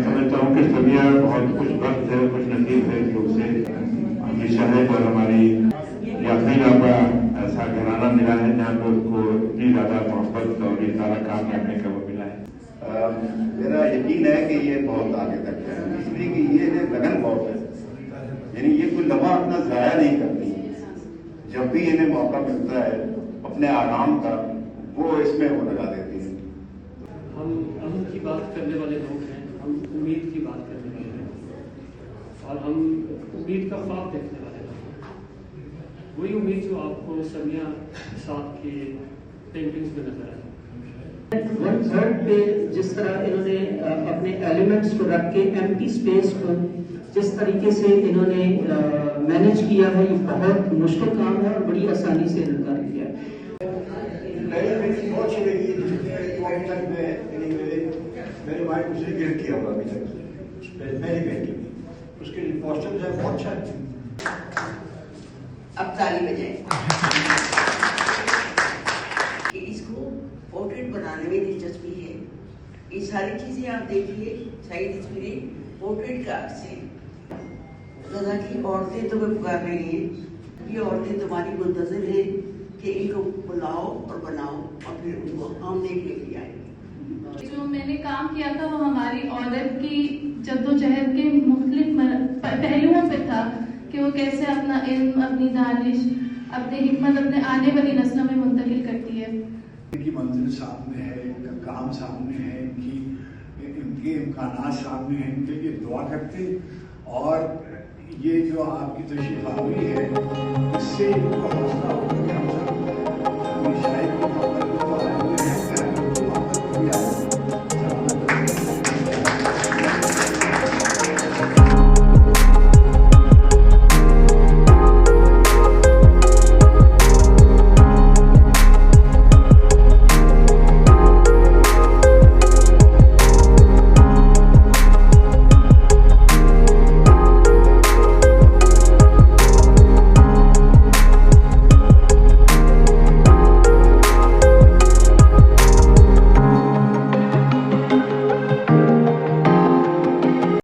समझता हूँ कि समिया बहुत खुशबख्त है, खुश नसीब है कि उसे हमेशा है और हमारी यात्रा का ऐसा घराना मिला है जहाँ पे उसको इतनी ज़्यादा मोहब्बत और ये सारा काम करने का वो मिला है। मेरा यकीन है कि ये बहुत आगे तक है, इसलिए कि ये लगन बहुत है, यानी ये कोई लम्हा अपना ज़ाया नहीं करती। जब भी इन्हें मौका मिलता है अपने आराम का, वो इसमें वो लगा देती है। हम अमन की बात करने वाले लोग हैं, हम उम्मीद की बात करने वाले हैं और हम उम्मीद का ख्वाब देखने वाले लोग हैं। वही उम्मीद जो आपको समिया साद के पेंटिंग्स में नजर आई। 1/3 पे जिस तरह इन्होंने अपने एलिमेंट्स को रख के एम्प्टी स्पेस को जिस तरीके से इन्होंने मैनेज किया है, ये बहुत मुश्किल काम है और बड़ी आसानी से इन्होंने कर दिया है। बहुत अच्छी लगी अभी तक मेरे माइंड मुझे गिर किया हुआ अभी तक पहली पेंटिंग, उसके पोस्टर जो है बहुत अच्छा है। अब ताली बजाएं। इसको पोर्ट्रेट बनाने में दिलचस्पी है। ये सारी चीजें आप देखिए, शायद इसमें पोर्ट्रेट का अर्थ है। दादा की औरतें तुम्हें पुकार रही हैं, ये औरतें तुम्हारी मुंतज़िर हैं कि इनको बुलाओ और बनाओ और फिर उनको हम देखने के लिए आएंगे। जो मैंने काम किया था वो हमारी औरत की जद्दोजहद के मुख्तलिफ पहलुओं पे था कि वो कैसे अपना इल्म, अपनी दानिश, अपनी हिकमत अपने आने वाली नस्लों में मुंतकिल करती है। इनकी मंजिल सामने है, इनका काम सामने है, इनके इम्कानात सामने हैं, इनके लिए दुआ करते। और ये जो आपकी तशरीफ आवी है, इससे इनको हौसला होगा कि हम सब हमेशा